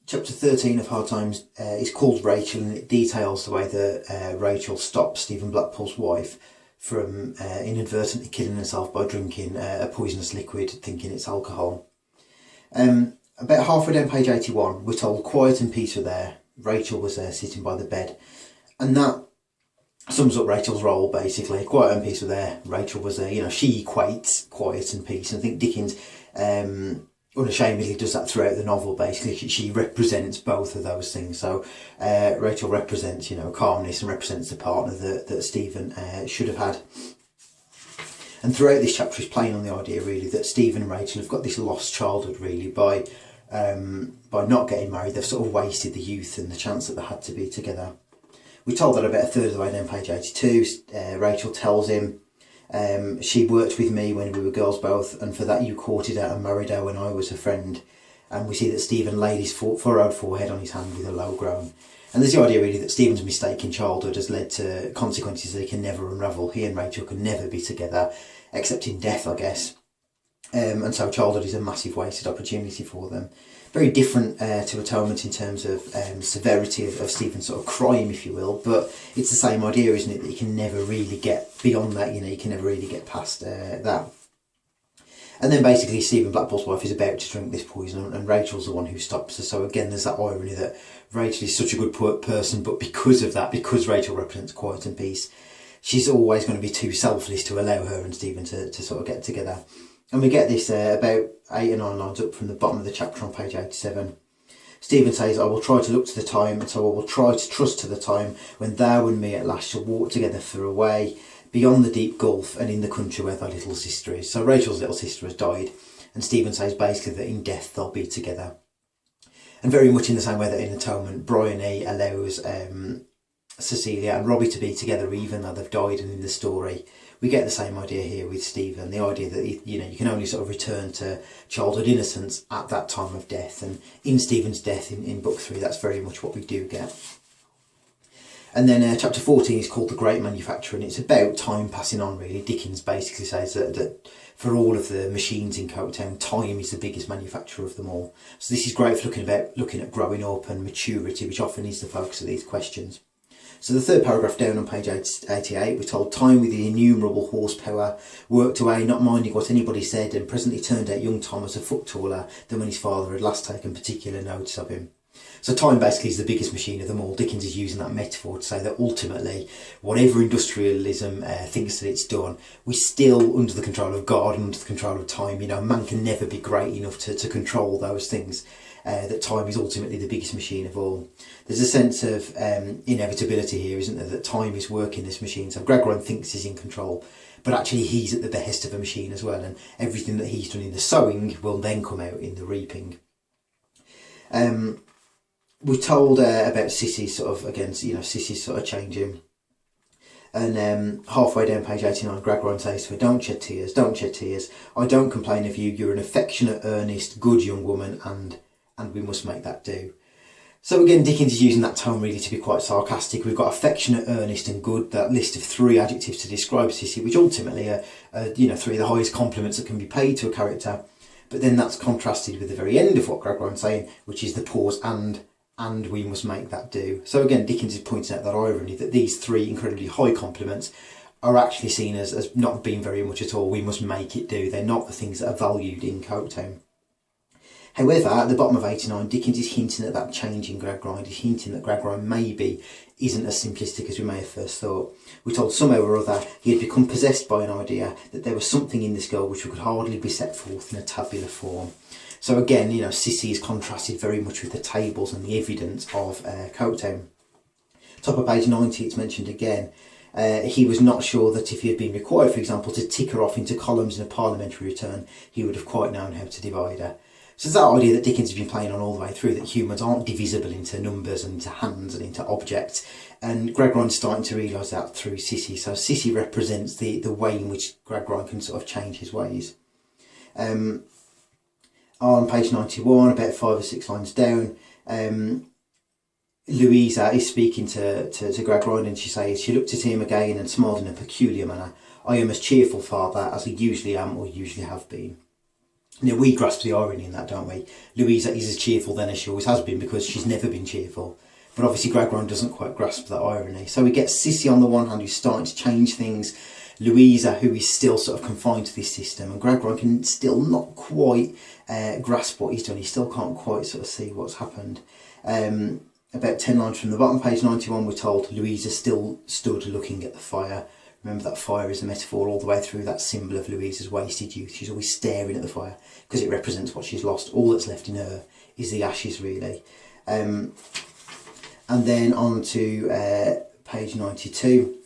Chapter 13 of Hard Times is called Rachel, and it details the way that Rachel stops Stephen Blackpool's wife from inadvertently killing herself by drinking a poisonous liquid, thinking it's alcohol. About halfway down page 81, we're told quiet and peace were there. Rachel was there sitting by the bed. And that sums up Rachel's role, basically. Quiet and peace were there. Rachel was there. You know, she equates quiet and peace. And I think Dickens unashamedly does that throughout the novel, basically. She represents both of those things. So Rachel represents, you know, calmness, and represents the partner that Stephen should have had. And throughout this chapter is playing on the idea, really, that Stephen and Rachel have got this lost childhood, really, by not getting married. They've sort of wasted the youth and the chance that they had to be together. We're told that about a third of the way down page 82. Rachel tells him, she worked with me when we were girls both, and for that you courted her and married her when I was a friend. And we see that Stephen laid his furrowed forehead on his hand with a low groan. And there's the idea, really, that Stephen's mistake in childhood has led to consequences that he can never unravel. He and Rachel can never be together, except in death, I guess. And so childhood is a massive wasted opportunity for them. Very different to Atonement in terms of severity of Stephen's sort of crime, if you will, but it's the same idea, isn't it, that you can never really get beyond that, you know, you can never really get past that. And then basically Stephen Blackpool's wife is about to drink this poison, and Rachel's the one who stops her. So again, there's that irony that Rachel is such a good person, but because of that, because Rachel represents quiet and peace, she's always going to be too selfless to allow her and Stephen to sort of get together. And we get this about 8 or 9 lines up from the bottom of the chapter on page 87. Stephen says, I will try to look to the time, and so I will try to trust to the time when thou and me at last shall walk together for a way beyond the deep gulf and in the country where thy little sister is. So Rachel's little sister has died, and Stephen says basically that in death they'll be together. And very much in the same way that in Atonement, Bryony allows Cecilia and Robbie to be together even though they've died, and in the story we get the same idea here with Stephen, the idea that, you know, you can only sort of return to childhood innocence at that time of death, and in Stephen's death in book 3 that's very much what we do get. And then chapter 14 is called The Great Manufacturer, and it's about time passing on, really. Dickens basically says that for all of the machines in Coketown, time is the biggest manufacturer of them all. So this is great for looking at growing up and maturity, which often is the focus of these questions. So the third paragraph down on page 88, we're told time with the innumerable horsepower worked away, not minding what anybody said, and presently turned out young Tom as a foot taller than when his father had last taken particular notice of him. So time basically is the biggest machine of them all. Dickens is using that metaphor to say that ultimately, whatever industrialism thinks that it's done, we're still under the control of God and under the control of time. You know, man can never be great enough to control those things. That time is ultimately the biggest machine of all. There's a sense of inevitability here, isn't there, that time is working this machine. So Gregorine thinks he's in control, but actually he's at the behest of a machine as well, and everything that he's done in the sowing will then come out in the reaping. We're told about Sissy's sort of, again, you know, Sissy's sort of changing. And halfway down page 89, Gregorine says to her, don't shed tears, don't shed tears. I don't complain of you. You're an affectionate, earnest, good young woman, and we must make that do. So again, Dickens is using that tone really to be quite sarcastic. We've got affectionate, earnest and good, that list of 3 adjectives to describe Sissy, which ultimately are, you know, 3 of the highest compliments that can be paid to a character. But then that's contrasted with the very end of what Gregorine's saying, which is the pause and we must make that do. So again, Dickens is pointing out that irony, that these 3 incredibly high compliments are actually seen as not being very much at all. We must make it do. They're not the things that are valued in Coketown. However, at the bottom of 89, Dickens is hinting at that change in Gregorine. He's hinting that Gregorine maybe isn't as simplistic as we may have first thought. We're told somehow or other he had become possessed by an idea that there was something in this girl which could hardly be set forth in a tabular form. So again, you know, Sissy is contrasted very much with the tables and the evidence of Coketown. Top of page 90, it's mentioned again. He was not sure that if he had been required, for example, to tick her off into columns in a parliamentary return, he would have quite known how to divide her. So it's that idea that Dickens has been playing on all the way through, that humans aren't divisible into numbers and into hands and into objects. And Gregorine's starting to realise that through Sissy. So Sissy represents the way in which Gregorine can sort of change his ways. On page 91, about 5 or 6 lines down, Louisa is speaking to Gregorine, and she looked at him again and smiled in a peculiar manner. I am as cheerful, father, as I usually am or usually have been. You know, we grasp the irony in that, don't we? Louisa is as cheerful then as she always has been because she's never been cheerful. But obviously Gradgrind doesn't quite grasp that irony. So we get Sissy on the one hand, who's starting to change things, Louisa, who is still sort of confined to this system, and Gradgrind can still not quite grasp what he's done. He still can't quite sort of see what's happened. About 10 lines from the bottom, page 91, we're told Louisa still stood looking at the fire. Remember that fire is a metaphor all the way through, that symbol of Louisa's wasted youth. She's always staring at the fire because it represents what she's lost. All that's left in her is the ashes, really. And then on to page 92.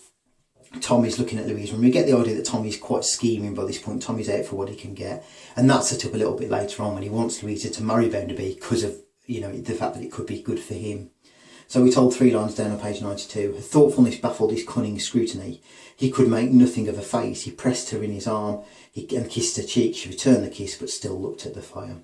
Tommy's looking at Louisa, and we get the idea that Tommy's quite scheming by this point. Tommy's out for what he can get, and that's set up a little bit later on when he wants Louisa to marry Bounderby because of, you know, the fact that it could be good for him. So we're told 3 lines down on page 92. Her thoughtfulness baffled his cunning scrutiny. He could make nothing of her face. He pressed her in his arm and kissed her cheek. She returned the kiss, but still looked at the fire.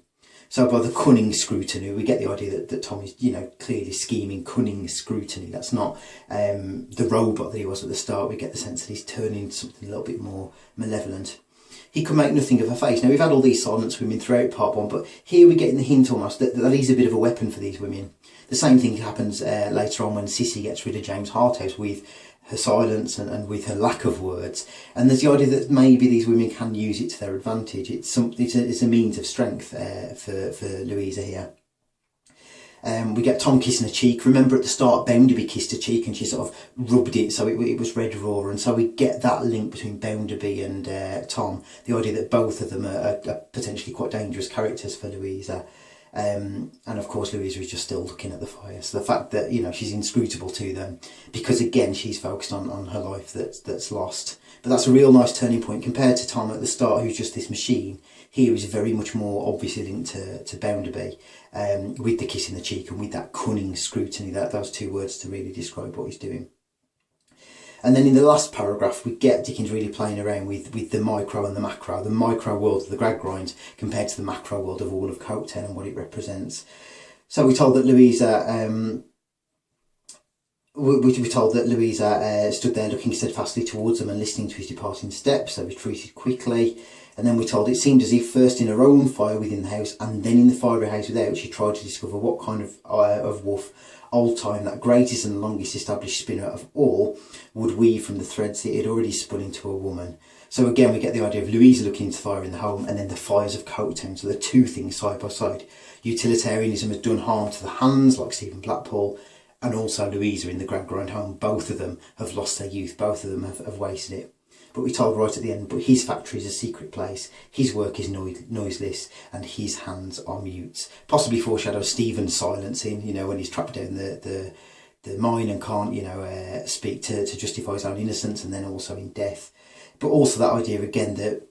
So by the cunning scrutiny, we get the idea that Tom is, you know, clearly scheming, cunning scrutiny. That's not the robot that he was at the start. We get the sense that he's turning into something a little bit more malevolent. He could make nothing of her face. Now, we've had all these silent women throughout part 1, but here we're getting the hint almost that he's a bit of a weapon for these women. The same thing happens later on when Sissy gets rid of James Harthouse with her silence and with her lack of words. And there's the idea that maybe these women can use it to their advantage. It's a means of strength for Louisa here. We get Tom kissing her cheek. Remember at the start, Bounderby kissed her cheek and she sort of rubbed it so it was red raw. And so we get that link between Bounderby and Tom. The idea that both of them are potentially quite dangerous characters for Louisa. And of course Louisa is just still looking at the fire. So the fact that, you know, she's inscrutable to them because again she's focused on her life that's lost. But that's a real nice turning point compared to Tom at the start, who's just this machine. Here is very much more obviously linked to Bounderby, with the kiss in the cheek and with that cunning scrutiny. Those 2 words to really describe what he's doing. And then in the last paragraph, we get Dickens really playing around with the micro and the macro world of the Gradgrind compared to the macro world of all of Coketown and what it represents. So we're told that Louisa, stood there looking steadfastly towards them and listening to his departing steps. They retreated quickly. And then we're told it seemed as if first in her own fire within the house and then in the fiery house without, she tried to discover what kind of woof Old Time, that greatest and longest established spinner of all, would weave from the threads that it had already spun into a woman. So again, we get the idea of Louisa looking into fire in the home and then the fires of Coketown. So the 2 things side by side. Utilitarianism has done harm to the hands, like Stephen Blackpool, and also Louisa in the Gradgrind home. Both of them have lost their youth. Both of them have wasted it. But we're told right at the end, but his factory is a secret place, his work is noiseless, and his hands are mute. Possibly foreshadows Stephen's silencing, you know, when he's trapped down the mine and can't, you know, speak to justify his own innocence, and then also in death. But also that idea again that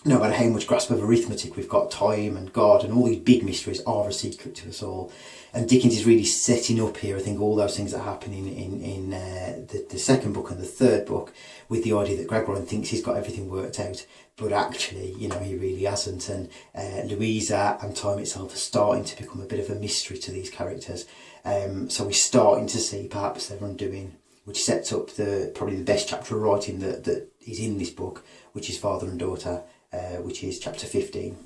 no matter how much grasp of arithmetic we've got, time and God and all these big mysteries are a secret to us all. And Dickens is really setting up here, I think, all those things that are happening in the second book and the third book, with the idea that Gradgrind thinks he's got everything worked out, but actually, you know, he really hasn't. And Louisa and time itself are starting to become a bit of a mystery to these characters. So we're starting to see perhaps their undoing, which sets up probably the best chapter of writing that is in this book, which is Father and Daughter, which is chapter 15.